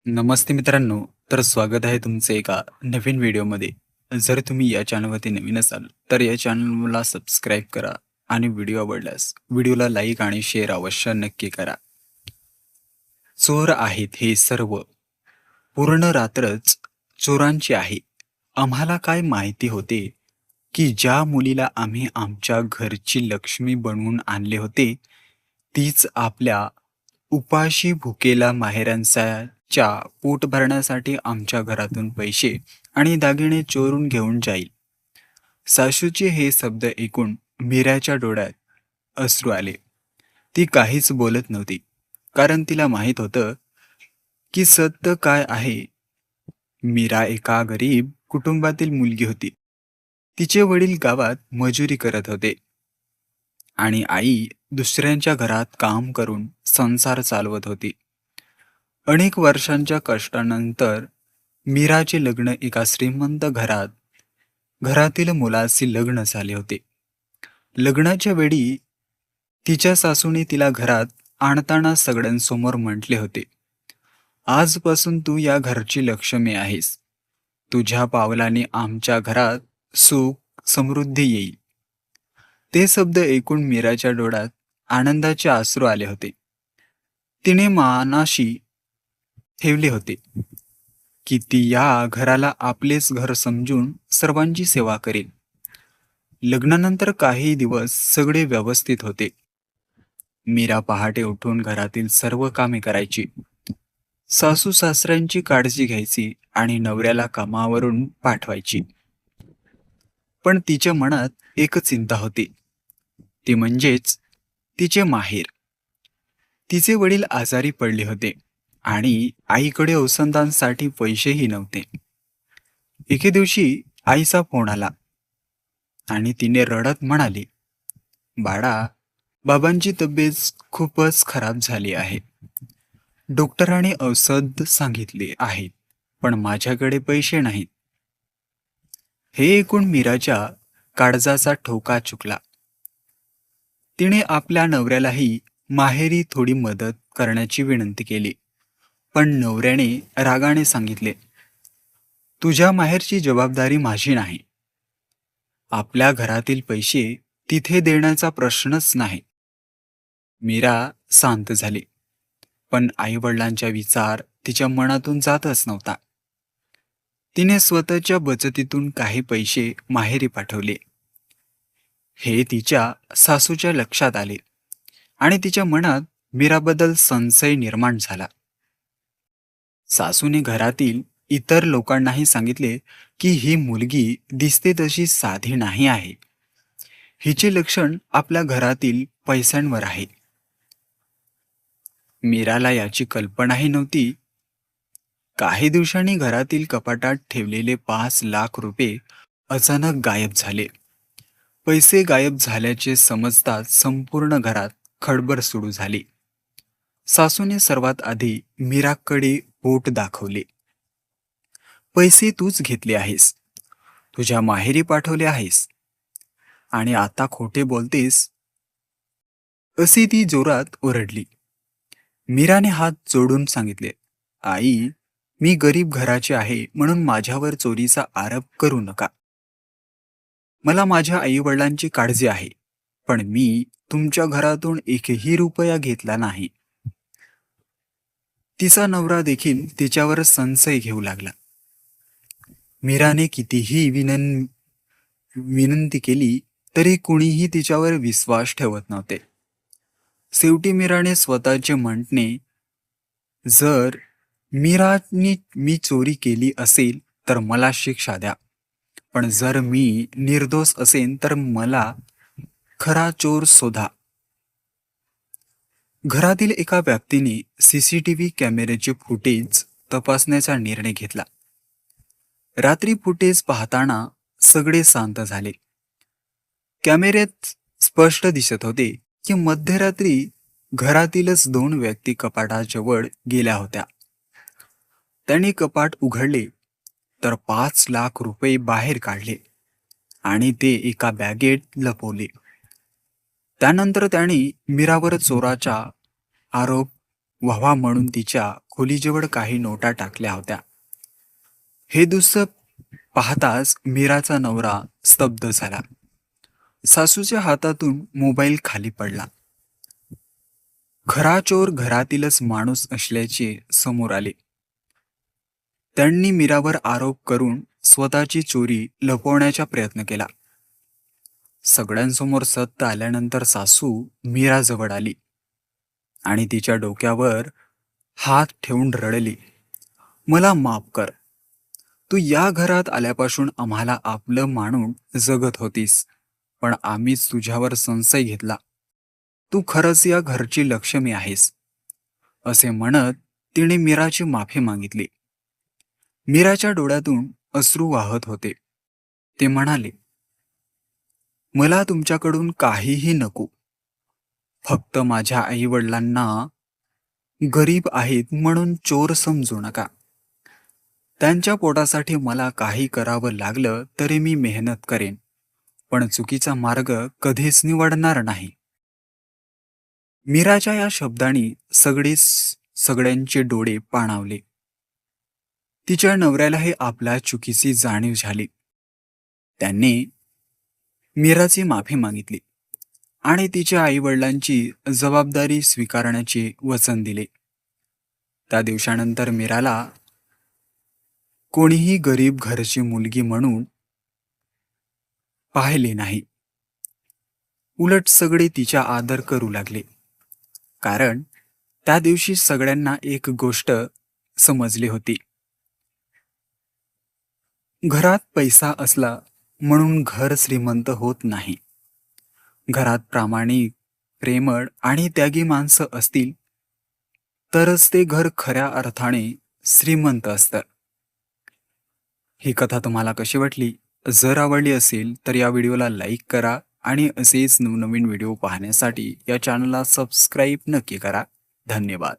नमस्ते मित्रांनो, तर स्वागत आहे तुमचं एका नवीन व्हिडिओमध्ये. जर तुम्ही या चॅनलवरती नवीन असाल, तर या चॅनलला सबस्क्राईब करा आणि व्हिडिओ आवडल्यास व्हिडिओला लाईक आणि शेअर अवश्य नक्की करा. चोर आहेत हे सर्व, पूर्ण रात्रच चोरांची आहे. आम्हाला काय माहिती होते, की ज्या मुलीला आम्ही आमच्या घरची लक्ष्मी बनवून आणले होते, तीच आपल्या उपाशी भुकेला माहेरांच्या पोट भरण्यासाठी आमच्या घरातून पैसे आणि दागिने चोरून घेऊन जाईल. सासूचे हे शब्द ऐकून मीराच्या डोळ्यात अश्रू आले. ती काहीच बोलत नव्हती, कारण तिला माहीत होतं की सत्य काय आहे. मीरा एका गरीब कुटुंबातील मुलगी होती. तिचे वडील गावात मजुरी करत होते आणि आई दुसऱ्यांच्या घरात काम करून संसार चालवत होती. अनेक वर्षांच्या कष्टानंतर मीराचे लग्न एका श्रीमंत घरातील मुलाशी लग्न झाले होते. लग्नाच्या वेळी तिच्या सासूने तिला घरात आणताना सगळ्यांसमोर म्हटले होते, आजपासून तू या घरची लक्ष्मी आहेस. तुझ्या पावलाने आमच्या घरात सुख समृद्धी येईल. ते शब्द ऐकून मीराच्या डोळ्यात आनंदाचे अश्रू आले होते. तिने मानाशी ठेवले होते की ती या घराला आपलेच घर समजून सर्वांची सेवा करेल. लग्नानंतर काही दिवस सगळे व्यवस्थित होते. मीरा पहाटे उठून घरातील सर्व कामे करायची, सासू सासऱ्यांची काळजी घ्यायची आणि नवऱ्याला कामावरून पाठवायची. पण तिच्या मनात एकच चिंता होती, ती म्हणजेच तिचे माहेर. तिचे वडील आजारी पडले होते आणि आईकडे औषधांसाठी पैसेही नव्हते. एके दिवशी आईचा फोन आला आणि तिने रडत म्हणाली, बाळा, बाबांची तब्येत खूपच खराब झाली आहे. डॉक्टरांनी औषध सांगितले आहेत, पण माझ्याकडे पैसे नाहीत. हे ऐकून मीराच्या काळजाचा ठोका चुकला. तिने आपल्या नवऱ्यालाही माहेरी थोडी मदत करण्याची विनंती केली, पण नवऱ्याने रागाने सांगितले, तुझ्या माहेरची जबाबदारी माझी नाही. आपल्या घरातील पैसे तिथे देण्याचा प्रश्नच नाही. मीरा शांत झाली, पण आईवडिलांचा विचार तिच्या मनातून जातच नव्हता. तिने स्वतःच्या बचतीतून काही पैसे माहेरी पाठवले. हे तिच्या सासूच्या लक्षात आले आणि तिच्या मनात मीराबद्दल संशय निर्माण झाला. सासूने घरातील इतर लोकांनाही सांगितले की ही मुलगी दिसते तशी साधी नाही आहे. हिचे लक्षण आपल्या घरातील पैशांवर आहे. मीराला याची कल्पनाही नव्हती. काही दिवसांनी घरातील कपाटात ठेवलेले 5 लाख रुपये अचानक गायब झाले. पैसे गायब झाल्याचे समजताच संपूर्ण घरात खळबळ सुरू झाली. सासूने सर्वात आधी मीराकडे बोट दाखवले. पैसे तूच घेतले आहेस, तुझ्या माहेरी पाठवले आहेस आणि आता खोटे बोलतेस, अशी ती जोरात ओरडली. मीराने हात जोडून सांगितले, आई, मी गरीब घराचे आहे म्हणून माझ्यावर चोरीचा आरोप करू नका. मला माझ्या आईवडिलांची काळजी आहे, पण मी तुमच्या घरातून एकही रुपया घेतला नाही. तिचा नवरा देखील तिच्यावर संशय घेऊ लागला. मीराने कितीही विनंती केली तरी कुणीही तिच्यावर विश्वास ठेवत नव्हते. शेवटी मीराने स्वतःचे म्हणणे, जर मी चोरी केली असेल तर मला शिक्षा द्या, पण जर मी निर्दोष असेन तर मला खरा चोर शोधा. घरातील एका व्यक्तीने सीसीटीव्ही कॅमेऱ्याचे फुटेज तपासण्याचा निर्णय घेतला. रात्री फुटेज पाहताना सगळे शांत झाले. कॅमेऱ्यात स्पष्ट दिसत होते की मध्यरात्री घरातीलच 2 व्यक्ती कपाटाजवळ गेल्या होत्या. त्यांनी कपाट उघडले तर 5 लाख रुपये बाहेर काढले आणि ते एका बॅगेत लपवले. त्यानंतर त्यांनी मीरावर चोराचा आरोप व्हावा म्हणून तिच्या खोलीजवळ काही नोटा टाकल्या होत्या. हे दृश्य पाहताच मीराचा नवरा स्तब्ध झाला. सासूच्या हातातून मोबाईल खाली पडला. खरा चोर घरातीलच माणूस असल्याचे समोर आले. त्यांनी मीरावर आरोप करून स्वतःची चोरी लपवण्याचा प्रयत्न केला. सगळ्यांसमोर सत्य आल्यानंतर सासू मीराजवळ आली आणि तिच्या डोक्यावर हात ठेवून रडली. मला माफ कर. तू या घरात आल्यापासून आम्हाला आपलं मानून जगत होतीस, पण आम्हीच तुझ्यावर संशय घेतला. तू खरंच या घरची लक्ष्मी आहेस. असे म्हणत तिने मीराची माफी मागितली. मीराच्या डोळ्यातून अश्रू वाहत होते. ते म्हणाले, मला तुमच्याकडून काहीही नको. फक्त माझ्या आई वडिलांना गरीब आहेत म्हणून चोर समजू नका. त्यांच्या पोटासाठी मला काही करावं लागलं तरी मी मेहनत करेन, पण चुकीचा मार्ग कधीच निवडणार नाही. मीराच्या या शब्दांनी सगळ्यांचे डोळे पाणावले. तिच्या नवऱ्यालाही आपल्या चुकीची जाणीव झाली. त्यांनी मीराची माफी मागितली आणि तिच्या आईवडिलांची जबाबदारी स्वीकारण्याचे वचन दिले. त्या दिवसानंतर मीराला कोणीही गरीब घरची मुलगी म्हणून पाहिले नाही. उलट सगळे तिचा आदर करू लागले. कारण त्या दिवशी सगळ्यांना एक गोष्ट समजली होती. घरात पैसा असला म्हणून घर श्रीमंत होत नाही. घरात प्रामाणिक, प्रेमळ आणि त्यागी माणसं असतील तरच ते घर खऱ्या अर्थाने श्रीमंत असतं. ही कथा तुम्हाला कशी वाटली? जर आवडली असेल तर या व्हिडिओला लाईक करा आणि असेच नवनवीन व्हिडिओ पाहण्यासाठी या चॅनलला सबस्क्राईब नक्की करा. धन्यवाद.